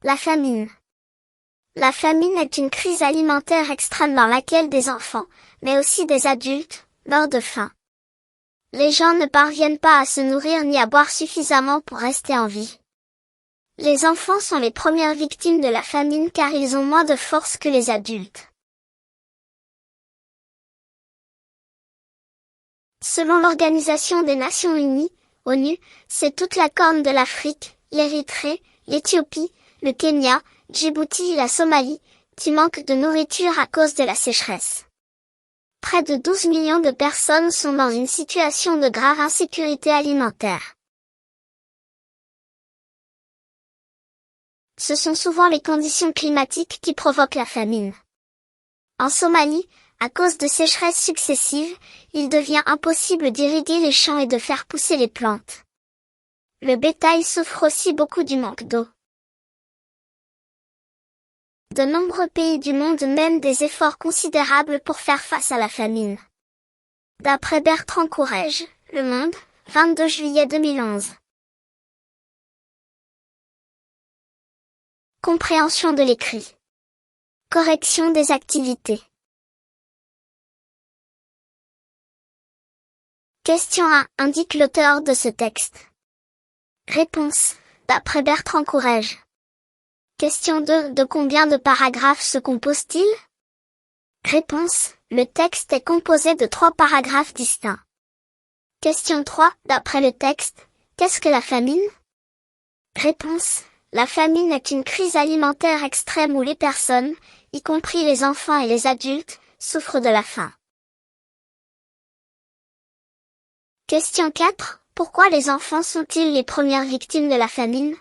La famine. La famine est une crise alimentaire extrême dans laquelle des enfants, mais aussi des adultes, meurent de faim. Les gens ne parviennent pas à se nourrir ni à boire suffisamment pour rester en vie. Les enfants sont les premières victimes de la famine car ils ont moins de force que les adultes. Selon l'Organisation des Nations Unies, ONU, c'est toute la corne de l'Afrique, l'Érythrée, l'Éthiopie, le Kenya, Djibouti et la Somalie, qui manquent de nourriture à cause de la sécheresse. Près de 12 millions de personnes sont dans une situation de grave insécurité alimentaire. Ce sont souvent les conditions climatiques qui provoquent la famine. En Somalie, à cause de sécheresses successives, il devient impossible d'irriguer les champs et de faire pousser les plantes. Le bétail souffre aussi beaucoup du manque d'eau. De nombreux pays du monde mènent des efforts considérables pour faire face à la famine. D'après Bertrand Courrèges, Le Monde, 22 juillet 2011. Compréhension de l'écrit. Correction des activités. Question 1. Indique l'auteur de ce texte. Réponse. D'après Bertrand Courrèges. Question 2. De combien de paragraphes se compose-t-il? Réponse. Le texte est composé de 3 paragraphes distincts. Question 3. D'après le texte, qu'est-ce que la famine? Réponse. La famine est une crise alimentaire extrême où les personnes, y compris les enfants et les adultes, souffrent de la faim. Question 4. Pourquoi les enfants sont-ils les premières victimes de la famine?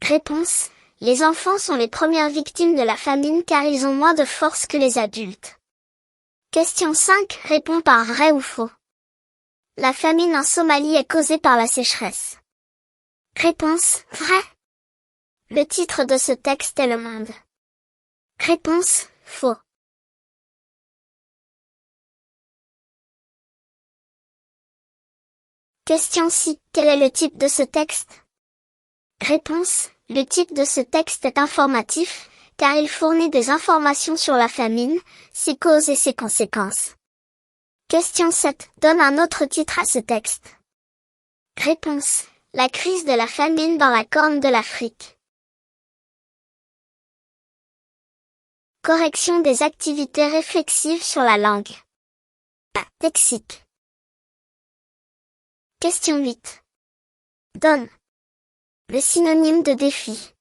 Réponse. Les enfants sont les premières victimes de la famine car ils ont moins de force que les adultes. Question 5. Réponds par vrai ou faux. La famine en Somalie est causée par la sécheresse. Réponse. Vrai. Le titre de ce texte est Le Monde. Réponse. Faux. Question 6. Quel est le type de ce texte? Réponse. Le type de ce texte est informatif, car il fournit des informations sur la famine, ses causes et ses conséquences. Question 7. Donne un autre titre à ce texte. Réponse. La crise de la famine dans la corne de l'Afrique. Correction des activités réflexives sur la langue. Lexique. Question 8. Donne. Le synonyme de défi.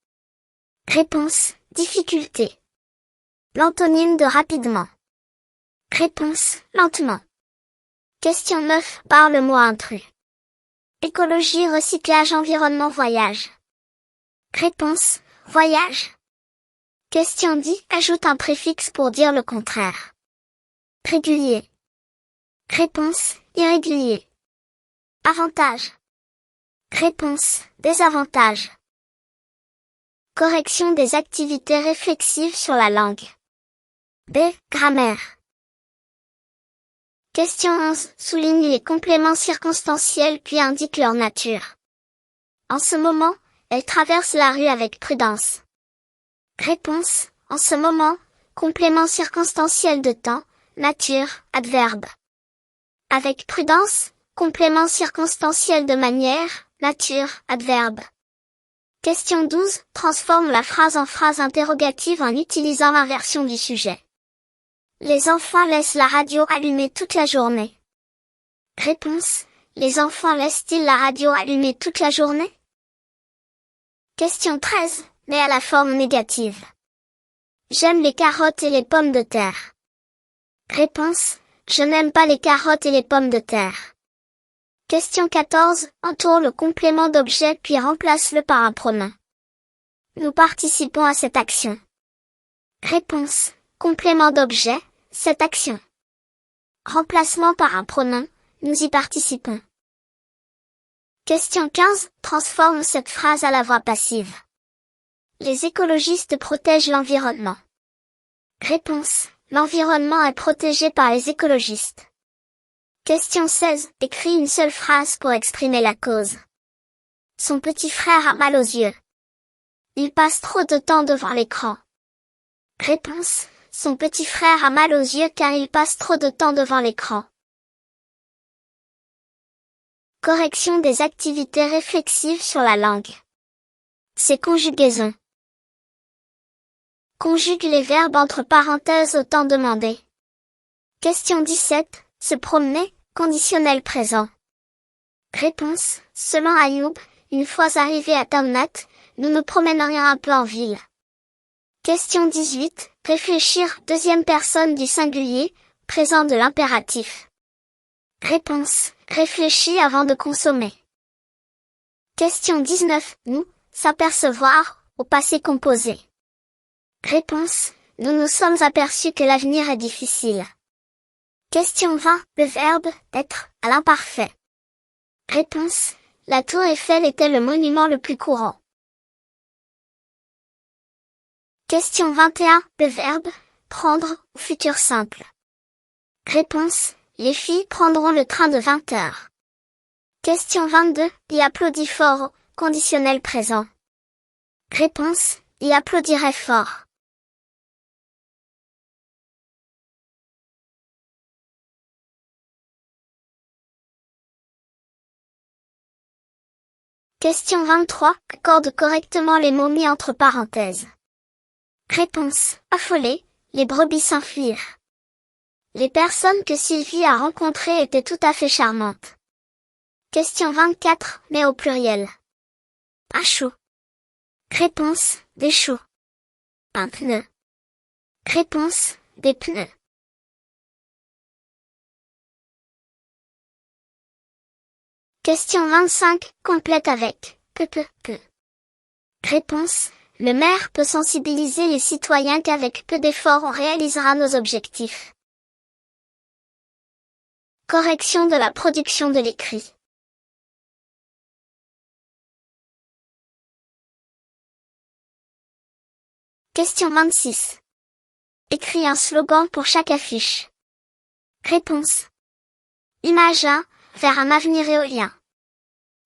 Réponse. Difficulté. L'antonyme de rapidement. Réponse. Lentement. Question 9. Par le mot intrus. Écologie, recyclage, environnement, voyage. Réponse. Voyage. Question 10. Ajoute un préfixe pour dire le contraire. Régulier. Réponse. Irrégulier. Avantage. Réponse. Désavantage. Correction des activités réflexives sur la langue. B. Grammaire. Question 11. Souligne les compléments circonstanciels puis indique leur nature. En ce moment, elle traverse la rue avec prudence. Réponse. En ce moment, complément circonstanciel de temps, nature, adverbe. Avec prudence, complément circonstanciel de manière, nature, adverbe. Question 12. Transforme la phrase en phrase interrogative en utilisant l'inversion du sujet. Les enfants laissent la radio allumée toute la journée. Réponse. Les enfants laissent-ils la radio allumée toute la journée? Question 13. Mais à la forme négative. J'aime les carottes et les pommes de terre. Réponse. Je n'aime pas les carottes et les pommes de terre. Question 14. Entoure le complément d'objet puis remplace-le par un pronom. Nous participons à cette action. Réponse. Complément d'objet, cette action. Remplacement par un pronom, nous y participons. Question 15. Transforme cette phrase à la voix passive. Les écologistes protègent l'environnement. Réponse. L'environnement est protégé par les écologistes. Question 16. Écris une seule phrase pour exprimer la cause. Son petit frère a mal aux yeux. Il passe trop de temps devant l'écran. Réponse. Son petit frère a mal aux yeux car il passe trop de temps devant l'écran. Correction des activités réflexives sur la langue. Ces conjugaisons. Conjugue les verbes entre parenthèses au temps demandé. Question 17. Se promener, conditionnel présent. Réponse. Selon Ayoub, une fois arrivé à Tamnat, nous nous promènerions un peu en ville. Question 18. Réfléchir, deuxième personne du singulier, présent de l'impératif. Réponse. Réfléchis avant de consommer. Question 19. Nous, s'apercevoir, au passé composé. Réponse. Nous nous sommes aperçus que l'avenir est difficile. Question 20. Le verbe être à l'imparfait. Réponse. La tour Eiffel était le monument le plus courant. Question 21. Le verbe prendre au futur simple. Réponse. Les filles prendront le train de 20 heures. Question 22. Y applaudit fort, conditionnel présent. Réponse. Y applaudirait fort. Question 23. Accorde correctement les mots mis entre parenthèses. Réponse. Affolé, les brebis s'enfuirent. Les personnes que Sylvie a rencontrées étaient tout à fait charmantes. Question 24. Mais au pluriel. Un chou. Réponse. Des choux. Un pneu. Réponse. Des pneus. Question 25. Complète avec peu. Réponse. Le maire peut sensibiliser les citoyens qu'avec peu d'efforts on réalisera nos objectifs. Correction de la production de l'écrit. Question 26. Écris un slogan pour chaque affiche. Réponse. Image 1, vers un avenir éolien.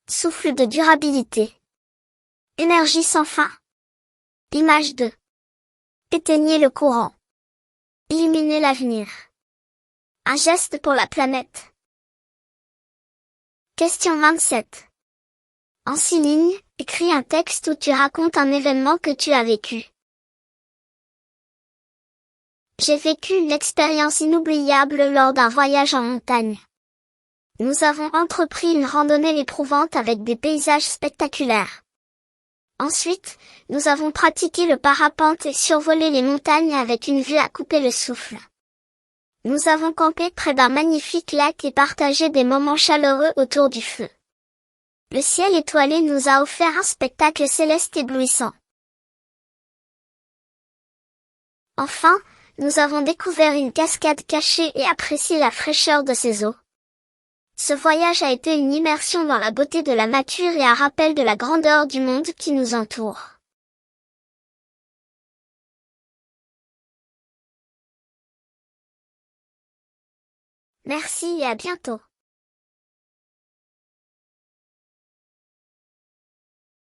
Souffle de durabilité. Énergie sans fin. Image 2. Éteignez le courant. Illuminez l'avenir. Un geste pour la planète. Question 27. En 6 lignes, écris un texte où tu racontes un événement que tu as vécu. J'ai vécu une expérience inoubliable lors d'un voyage en montagne. Nous avons entrepris une randonnée éprouvante avec des paysages spectaculaires. Ensuite, nous avons pratiqué le parapente et survolé les montagnes avec une vue à couper le souffle. Nous avons campé près d'un magnifique lac et partagé des moments chaleureux autour du feu. Le ciel étoilé nous a offert un spectacle céleste éblouissant. Enfin, nous avons découvert une cascade cachée et apprécié la fraîcheur de ses eaux. Ce voyage a été une immersion dans la beauté de la nature et un rappel de la grandeur du monde qui nous entoure. Merci et à bientôt.